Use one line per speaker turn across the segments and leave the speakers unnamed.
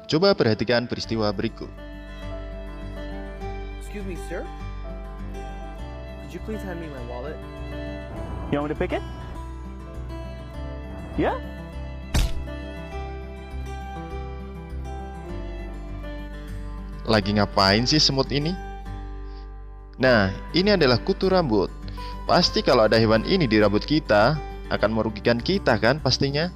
Coba perhatikan peristiwa berikut.
Excuse me, sir? Could you please hand me my wallet?
You want me to pick it? Yeah?
Lagi ngapain sih semut ini? Nah, ini adalah kutu rambut. Pasti kalau ada hewan ini di rambut kita, akan merugikan kita kan pastinya.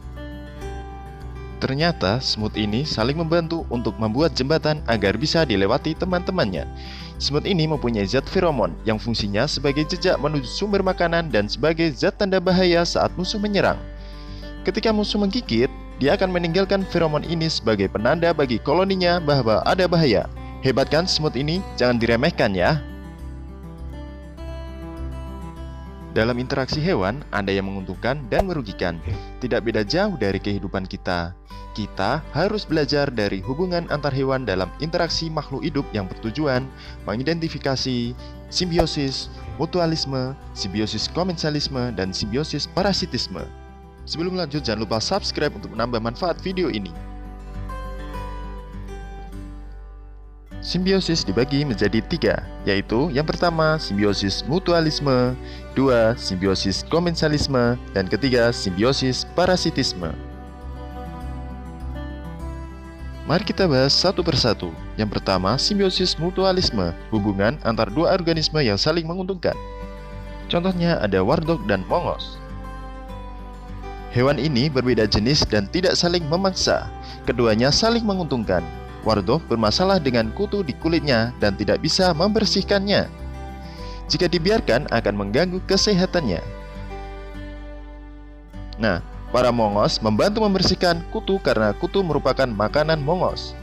Ternyata semut ini saling membantu untuk membuat jembatan agar bisa dilewati teman-temannya. Semut ini mempunyai zat feromon yang fungsinya sebagai jejak menuju sumber makanan dan sebagai zat tanda bahaya saat musuh menyerang. Ketika musuh menggigit, dia akan meninggalkan feromon ini sebagai penanda bagi koloninya bahwa ada bahaya. Hebat kan semut ini? Jangan diremehkan ya. Dalam interaksi hewan, ada yang menguntungkan dan merugikan. Tidak beda jauh dari kehidupan kita. Kita harus belajar dari hubungan antar hewan dalam interaksi makhluk hidup yang bertujuan mengidentifikasi simbiosis, mutualisme, simbiosis komensalisme, dan simbiosis parasitisme. Sebelum lanjut, jangan lupa subscribe untuk menambah manfaat video ini. Simbiosis dibagi menjadi 3, yaitu yang pertama simbiosis mutualisme, 2 simbiosis komensalisme, dan ketiga simbiosis parasitisme. Mari kita bahas satu persatu. Yang pertama, simbiosis mutualisme, hubungan antar dua organisme yang saling menguntungkan. Contohnya ada wardok dan mongos. Hewan ini berbeda jenis dan tidak saling memangsa. Keduanya saling menguntungkan. Wardok bermasalah dengan kutu di kulitnya dan tidak bisa membersihkannya. Jika dibiarkan akan mengganggu kesehatannya. Nah, para mongos membantu membersihkan kutu karena kutu merupakan makanan mongos.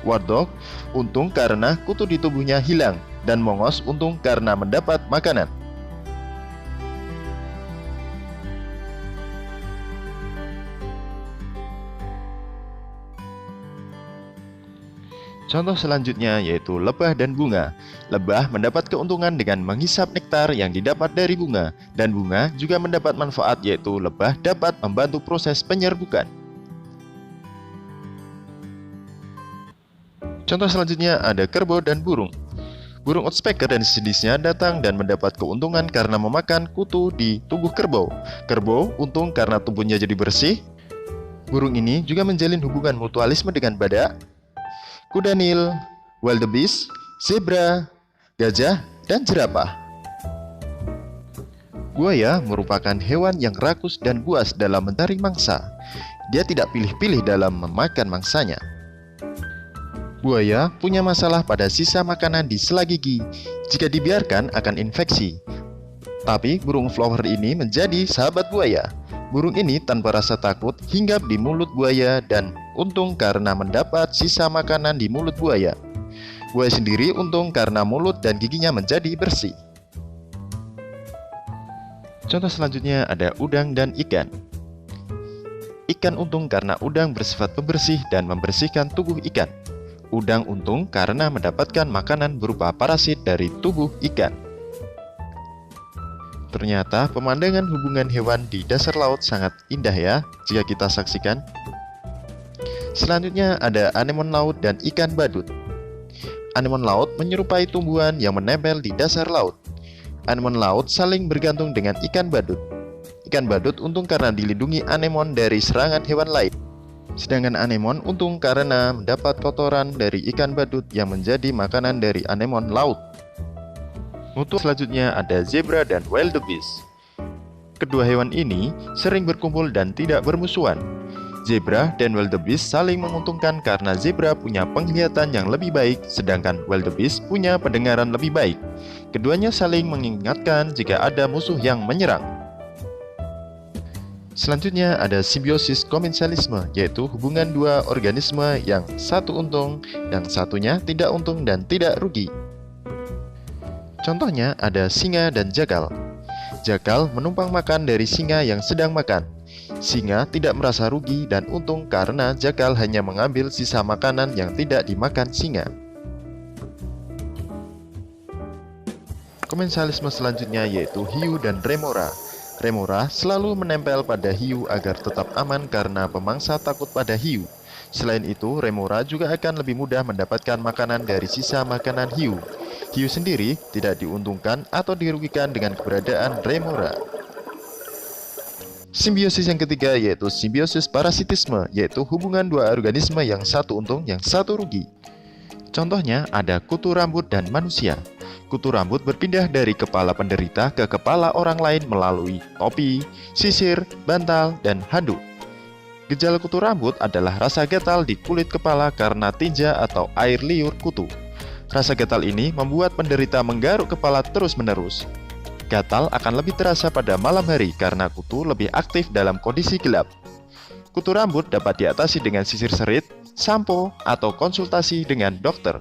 Wardok untung karena kutu di tubuhnya hilang, dan mongos untung karena mendapat makanan. Contoh selanjutnya yaitu lebah dan bunga. Lebah mendapat keuntungan dengan menghisap nektar yang didapat dari bunga, dan bunga juga mendapat manfaat yaitu lebah dapat membantu proses penyerbukan. Contoh selanjutnya ada kerbau dan burung. Burung oxpecker dan sejenisnya datang dan mendapat keuntungan karena memakan kutu di tubuh kerbau. Kerbau untung karena tubuhnya jadi bersih. Burung ini juga menjalin hubungan mutualisme dengan badak, kuda nil, wildebeest, zebra, gajah, dan jerapah. Buaya merupakan hewan yang rakus dan buas dalam mencari mangsa. Dia tidak pilih-pilih dalam memakan mangsanya. Buaya punya masalah pada sisa makanan di sela gigi. Jika dibiarkan akan infeksi. Tapi burung flower ini menjadi sahabat buaya. Burung ini tanpa rasa takut hinggap di mulut buaya dan untung karena mendapat sisa makanan di mulut buaya. Buaya sendiri untung karena mulut dan giginya menjadi bersih. Contoh selanjutnya ada udang dan ikan. Ikan untung karena udang bersifat pembersih dan membersihkan tubuh ikan. Udang untung karena mendapatkan makanan berupa parasit dari tubuh ikan. Ternyata pemandangan hubungan hewan di dasar laut sangat indah ya jika kita saksikan. Selanjutnya ada anemon laut dan ikan badut. Anemon laut menyerupai tumbuhan yang menempel di dasar laut. Anemon laut saling bergantung dengan ikan badut. Ikan badut untung karena dilindungi anemon dari serangan hewan lain. Sedangkan anemon untung karena mendapat kotoran dari ikan badut yang menjadi makanan dari anemon laut. Mutu selanjutnya ada zebra dan wildebeest. Kedua hewan ini sering berkumpul dan tidak bermusuhan. Zebra dan wildebeest saling menguntungkan karena zebra punya penglihatan yang lebih baik, sedangkan wildebeest punya pendengaran lebih baik. Keduanya saling mengingatkan jika ada musuh yang menyerang. Selanjutnya ada simbiosis komensalisme, yaitu hubungan dua organisme yang satu untung, yang satunya tidak untung dan tidak rugi. Contohnya ada singa dan jakal. Jakal menumpang makan dari singa yang sedang makan. Singa tidak merasa rugi dan untung karena jakal hanya mengambil sisa makanan yang tidak dimakan singa. Komensalisme selanjutnya yaitu hiu dan remora. Remora selalu menempel pada hiu agar tetap aman karena pemangsa takut pada hiu. Selain itu, remora juga akan lebih mudah mendapatkan makanan dari sisa makanan hiu. Hiu sendiri tidak diuntungkan atau dirugikan dengan keberadaan remora. Simbiosis yang ketiga yaitu simbiosis parasitisme, yaitu hubungan dua organisme yang satu untung, yang satu rugi. Contohnya ada kutu rambut dan manusia. Kutu rambut berpindah dari kepala penderita ke kepala orang lain melalui topi, sisir, bantal, dan handuk. Gejala kutu rambut adalah rasa gatal di kulit kepala karena tinja atau air liur kutu. Rasa gatal ini membuat penderita menggaruk kepala terus-menerus. Gatal akan lebih terasa pada malam hari karena kutu lebih aktif dalam kondisi gelap. Kutu rambut dapat diatasi dengan sisir serit, sampo, atau konsultasi dengan dokter.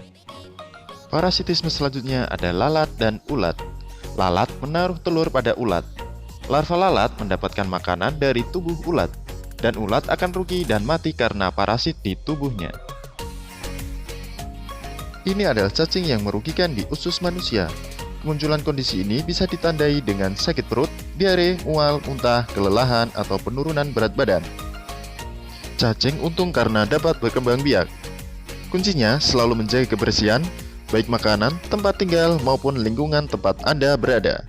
Parasitisme selanjutnya ada lalat dan ulat. Lalat menaruh telur pada ulat. Larva lalat mendapatkan makanan dari tubuh ulat, dan ulat akan rugi dan mati karena parasit di tubuhnya. Ini adalah cacing yang merugikan di usus manusia. Kemunculan kondisi ini bisa ditandai dengan sakit perut, diare, mual, muntah, kelelahan, atau penurunan berat badan. Cacing untung karena dapat berkembang biak. Kuncinya selalu menjaga kebersihan, baik makanan, tempat tinggal, maupun lingkungan tempat Anda berada.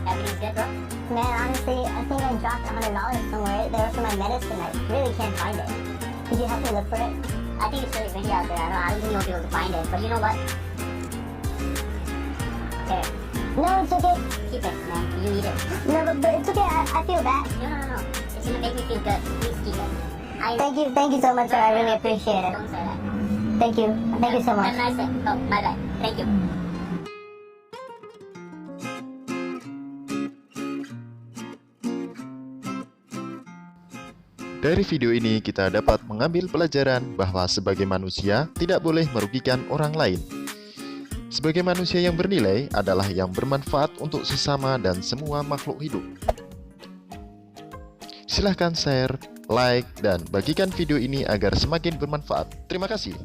Everything's good, bro? Man, honestly, I think I dropped $100 somewhere. They were for my medicine. I really can't find it. Could you help me look for it? I think it's really windy out there. I don't even know if you'll be able to find it. But you know what? Here. No, it's okay. Keep it, man. You need it. No, but it's okay. I feel bad. No. It's gonna make me feel good. Please keep it. Thank you so much, sir. I really appreciate it. Don't say that. Thank you so much. Have a nice day. Oh, my bad. Thank you.
Dari video ini kita dapat mengambil pelajaran bahwa sebagai manusia tidak boleh merugikan orang lain. Sebagai manusia yang bernilai adalah yang bermanfaat untuk sesama dan semua makhluk hidup. Silahkan share, like, dan bagikan video ini agar semakin bermanfaat. Terima kasih.